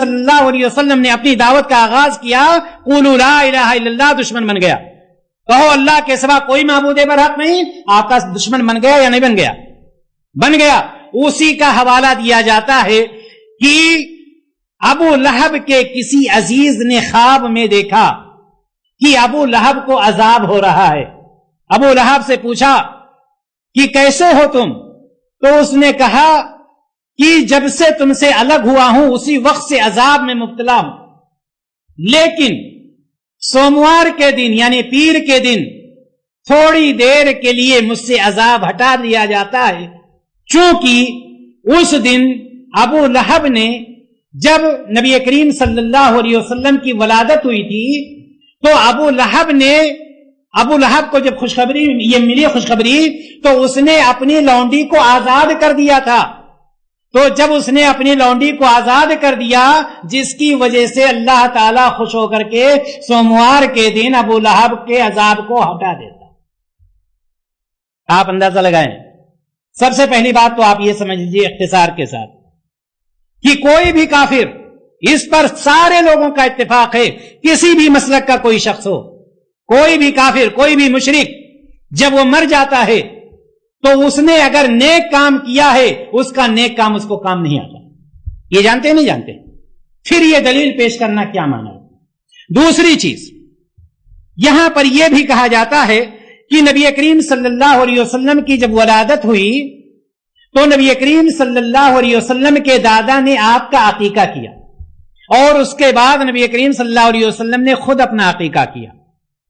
صلی اللہ علیہ وسلم نے اپنی دعوت کا آغاز کیا، قولوا لا الہ الا اللہ، دشمن بن گیا، کہو اللہ کے سوا کوئی معبود برحق نہیں، آپ کا دشمن بن گیا یا نہیں بن گیا؟ بن گیا۔ اسی کا حوالہ دیا جاتا ہے کہ ابو لہب کے کسی عزیز نے خواب میں دیکھا کہ ابو لہب کو عذاب ہو رہا ہے۔ ابو لہب سے پوچھا کہ کیسے ہو تم؟ تو اس نے کہا کہ جب سے تم سے الگ ہوا ہوں اسی وقت سے عذاب میں مبتلا ہوں، لیکن سوموار کے دن یعنی پیر کے دن تھوڑی دیر کے لیے مجھ سے عذاب ہٹا دیا جاتا ہے، چونکہ اس دن ابو لہب نے جب نبی کریم صلی اللہ علیہ وسلم کی ولادت ہوئی تھی تو ابو لہب کو جب خوشخبری یہ ملی خوشخبری تو اس نے اپنی لونڈی کو آزاد کر دیا تھا۔ تو جب اس نے اپنی لونڈی کو آزاد کر دیا جس کی وجہ سے اللہ تعالیٰ خوش ہو کر کے سوموار کے دن ابو لہب کے عذاب کو ہٹا دیتا۔ آپ اندازہ لگائیں، سب سے پہلی بات تو آپ یہ سمجھ لیجیے اختصار کے ساتھ کہ کوئی بھی کافر، اس پر سارے لوگوں کا اتفاق ہے، کسی بھی مسلک کا کوئی شخص ہو، کوئی بھی کافر، کوئی بھی مشرک، جب وہ مر جاتا ہے تو اس نے اگر نیک کام کیا ہے اس کا نیک کام اس کو کام نہیں آتا۔ یہ جانتے ہیں نہیں جانتے؟ پھر یہ دلیل پیش کرنا کیا معنی ہے؟ دوسری چیز، یہاں پر یہ بھی کہا جاتا ہے کہ نبی کریم صلی اللہ علیہ وسلم کی جب ولادت ہوئی تو نبی کریم صلی اللہ علیہ وسلم کے دادا نے آپ کا عقیقہ کیا، اور اس کے بعد نبی کریم صلی اللہ علیہ وسلم نے خود اپنا عقیقہ کیا،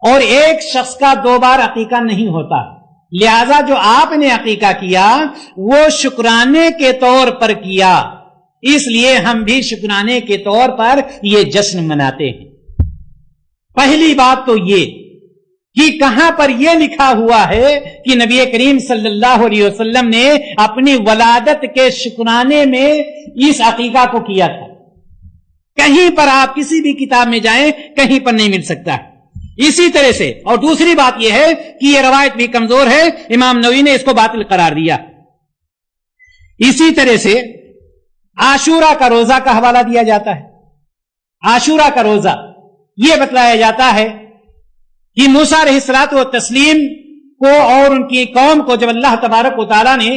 اور ایک شخص کا دو بار عقیقہ نہیں ہوتا، لہذا جو آپ نے عقیقہ کیا وہ شکرانے کے طور پر کیا، اس لیے ہم بھی شکرانے کے طور پر یہ جشن مناتے ہیں۔ پہلی بات تو یہ کہ کہاں پر یہ لکھا ہوا ہے کہ نبی کریم صلی اللہ علیہ وسلم نے اپنی ولادت کے شکرانے میں اس عقیقہ کو کیا تھا؟ کہیں پر آپ کسی بھی کتاب میں جائیں کہیں پر نہیں مل سکتا ہے۔ اسی طرح سے، اور دوسری بات یہ ہے کہ یہ روایت بھی کمزور ہے، امام نووی نے اس کو باطل قرار دیا۔ اسی طرح سے عاشورہ کا روزہ کا حوالہ دیا جاتا ہے۔ عاشورہ کا روزہ یہ بتلایا جاتا ہے کہ موسیٰ علیہ الصلوۃ والتسلیم کو اور ان کی قوم کو جب اللہ تبارک و تعالیٰ نے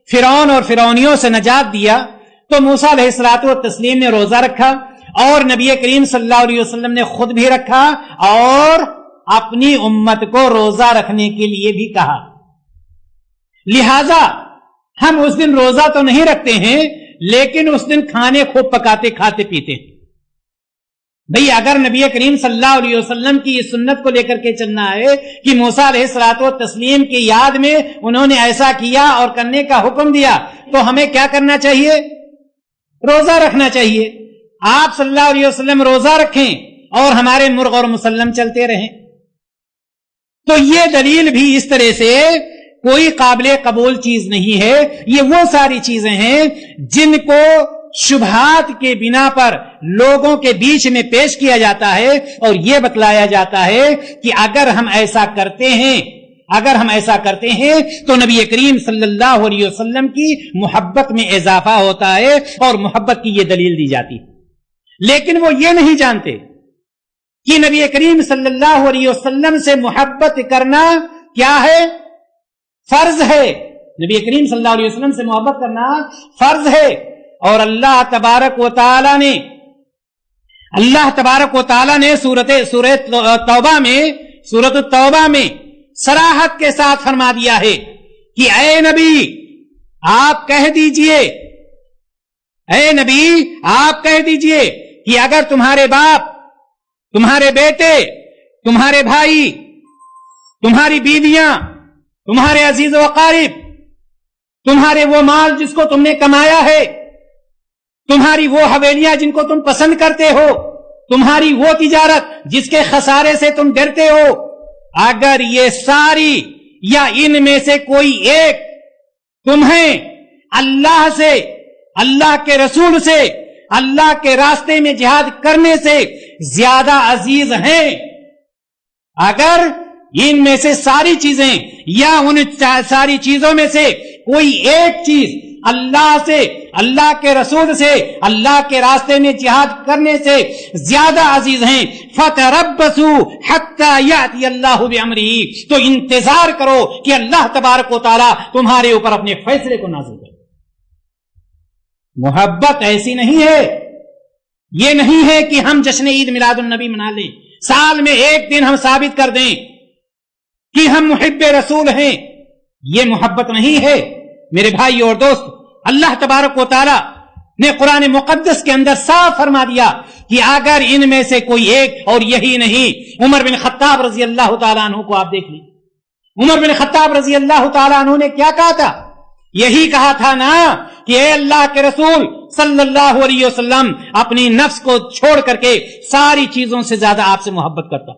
فرعون اور فرعونیوں سے نجات دیا تو موسیٰ علیہ الصلوۃ والتسلیم نے روزہ رکھا، اور نبی کریم صلی اللہ علیہ وسلم نے خود بھی رکھا اور اپنی امت کو روزہ رکھنے کے لیے بھی کہا۔ لہذا ہم اس دن روزہ تو نہیں رکھتے ہیں لیکن اس دن کھانے خوب پکاتے کھاتے پیتے ہیں۔ بھئی اگر نبی کریم صلی اللہ علیہ وسلم کی اس سنت کو لے کر کے چلنا ہے کہ موسیٰ علیہ الصلوۃ والتسلیم کی یاد میں انہوں نے ایسا کیا اور کرنے کا حکم دیا تو ہمیں کیا کرنا چاہیے؟ روزہ رکھنا چاہیے۔ آپ صلی اللہ علیہ وسلم روزہ رکھیں اور ہمارے مرغ اور مسلم چلتے رہیں، تو یہ دلیل بھی اس طرح سے کوئی قابل قبول چیز نہیں ہے۔ یہ وہ ساری چیزیں ہیں جن کو شبہات کے بنا پر لوگوں کے بیچ میں پیش کیا جاتا ہے اور یہ بتلایا جاتا ہے کہ اگر ہم ایسا کرتے ہیں تو نبی کریم صلی اللہ علیہ وسلم کی محبت میں اضافہ ہوتا ہے اور محبت کی یہ دلیل دی جاتی ہے۔ لیکن وہ یہ نہیں جانتے کہ نبی کریم صلی اللہ علیہ وسلم سے محبت کرنا کیا ہے؟ فرض ہے۔ نبی کریم صلی اللہ علیہ وسلم سے محبت کرنا فرض ہے، اور اللہ تبارک و تعالی نے سورۃ توبہ میں صراحت کے ساتھ فرما دیا ہے کہ اے نبی آپ کہہ دیجئے کہ اگر تمہارے باپ، تمہارے بیٹے، تمہارے بھائی، تمہاری بیویاں، تمہارے عزیز و اقارب، تمہارے وہ مال جس کو تم نے کمایا ہے، تمہاری وہ حویلیاں جن کو تم پسند کرتے ہو، تمہاری وہ تجارت جس کے خسارے سے تم ڈرتے ہو، اگر یہ ساری یا ان میں سے کوئی ایک تمہیں اللہ سے، اللہ کے رسول سے، اللہ کے راستے میں جہاد کرنے سے زیادہ عزیز ہیں، اگر ان میں سے ساری چیزیں یا ان ساری چیزوں میں سے کوئی ایک چیز اللہ سے، اللہ کے رسول سے, اللہ کے راستے میں جہاد کرنے سے زیادہ عزیز ہیں. فتربصوا حتى يأتي اللہ بامرہ, تو انتظار کرو کہ اللہ تبارک و تعالی تمہارے اوپر اپنے فیصلے کو نازل کرے. محبت ایسی نہیں ہے, یہ نہیں ہے کہ ہم جشن عید میلاد النبی منا لیں, سال میں ایک دن ہم ثابت کر دیں کہ ہم محب رسول ہیں. یہ محبت نہیں ہے میرے بھائی اور دوست. اللہ تبارک و تعالی نے قرآن مقدس کے اندر صاف فرما دیا کہ اگر ان میں سے کوئی ایک, اور یہی نہیں, عمر بن خطاب رضی اللہ تعالیٰ عنہ کو آپ دیکھ لیں. عمر بن خطاب رضی اللہ تعالیٰ عنہ نے کیا کہا تھا؟ یہی کہا تھا نا کہ اے اللہ کے رسول صلی اللہ علیہ وسلم, اپنی نفس کو چھوڑ کر کے ساری چیزوں سے زیادہ آپ سے محبت کرتا.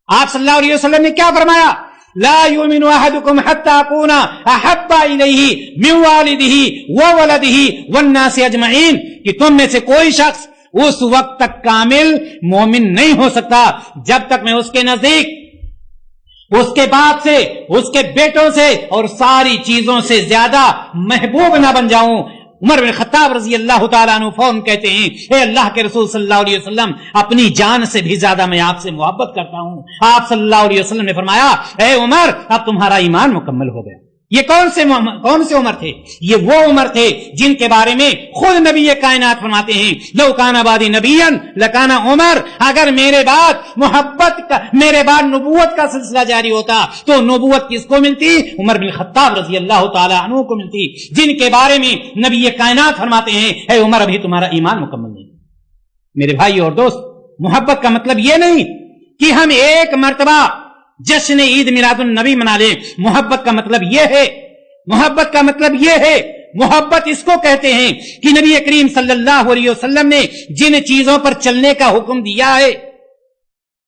آپ صلی اللہ علیہ وسلم نے کیا فرمایا؟ لا یؤمن احدکم حتی اکون احب الیہ من والدہ وولدہ والناس اجمعین, کہ تم میں سے کوئی شخص اس وقت تک کامل مومن نہیں ہو سکتا جب تک میں اس کے نزدیک, اس کے باپ سے, اس کے بیٹوں سے اور ساری چیزوں سے زیادہ محبوب نہ بن جاؤں. عمر بن خطاب رضی اللہ تعالیٰ عنہ فون کہتے ہیں, اے اللہ کے رسول صلی اللہ علیہ وسلم, اپنی جان سے بھی زیادہ میں آپ سے محبت کرتا ہوں. آپ صلی اللہ علیہ وسلم نے فرمایا, اے عمر, اب تمہارا ایمان مکمل ہو گیا. یہ کون سے عمر تھے؟ یہ وہ عمر تھے جن کے بارے میں خود نبی کائنات فرماتے ہیں, لو کان بعدی نبیا لکان عمر, اگر میرے بعد نبوت کا سلسلہ جاری ہوتا تو نبوت کس کو ملتی؟ عمر بن خطاب رضی اللہ تعالی عنہ کو ملتی, جن کے بارے میں نبی کائنات فرماتے ہیں, اے عمر, ابھی تمہارا ایمان مکمل نہیں. میرے بھائی اور دوست, محبت کا مطلب یہ نہیں کہ ہم ایک مرتبہ جشن عید میلاد النبی منا لیں. محبت کا مطلب یہ ہے, محبت اس کو کہتے ہیں کہ نبی کریم صلی اللہ علیہ وسلم نے جن چیزوں پر چلنے کا حکم دیا ہے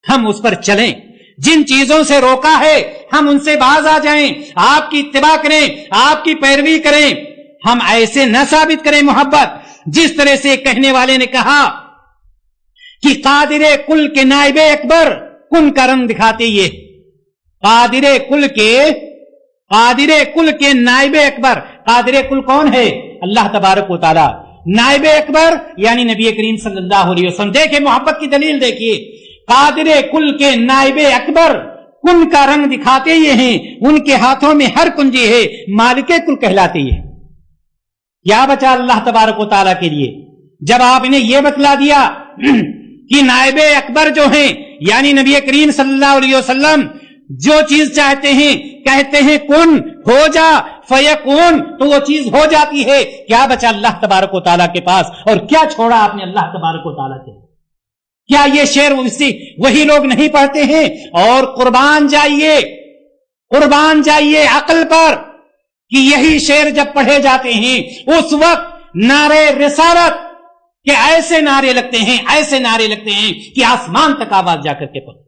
ہم اس پر چلیں, جن چیزوں سے روکا ہے ہم ان سے باز آ جائیں, آپ کی اتباع کریں, آپ کی پیروی کریں. ہم ایسے نہ ثابت کریں محبت جس طرح سے کہنے والے نے کہا کہ قادر کل کے نائب اکبر کن کا رنگ دکھاتے. یہ قادر کل کے نائب اکبر, قادر کل کون ہے؟ اللہ تبارک و تعالی. نائب اکبر یعنی نبی کریم صلی اللہ علیہ وسلم. دیکھیں محبت کی دلیل دیکھیے, قادر کل کے نائب اکبر کن کا رنگ دکھاتے یہ ہیں, ان کے ہاتھوں میں ہر کنجی ہے, مالک کل کہلاتے یہ. کیا بچا اللہ تبارک و تعالی کے لیے جب آپ انہیں یہ بتلا دیا کہ نائب اکبر جو ہیں یعنی نبی کریم صلی اللہ علیہ وسلم جو چیز چاہتے ہیں کہتے ہیں کن ہو جا فیکون, تو وہ چیز ہو جاتی ہے. کیا بچا اللہ تبارک و تعالیٰ کے پاس, اور کیا چھوڑا آپ نے اللہ تبارک و تعالیٰ کے؟ کیا یہ شعر وہی لوگ نہیں پڑھتے ہیں؟ اور قربان جائیے عقل پر کہ یہی شعر جب پڑھے جاتے ہیں اس وقت نعرے رسالت کے ایسے نعرے لگتے ہیں کہ آسمان تک آواز جا کر کے پڑھتے.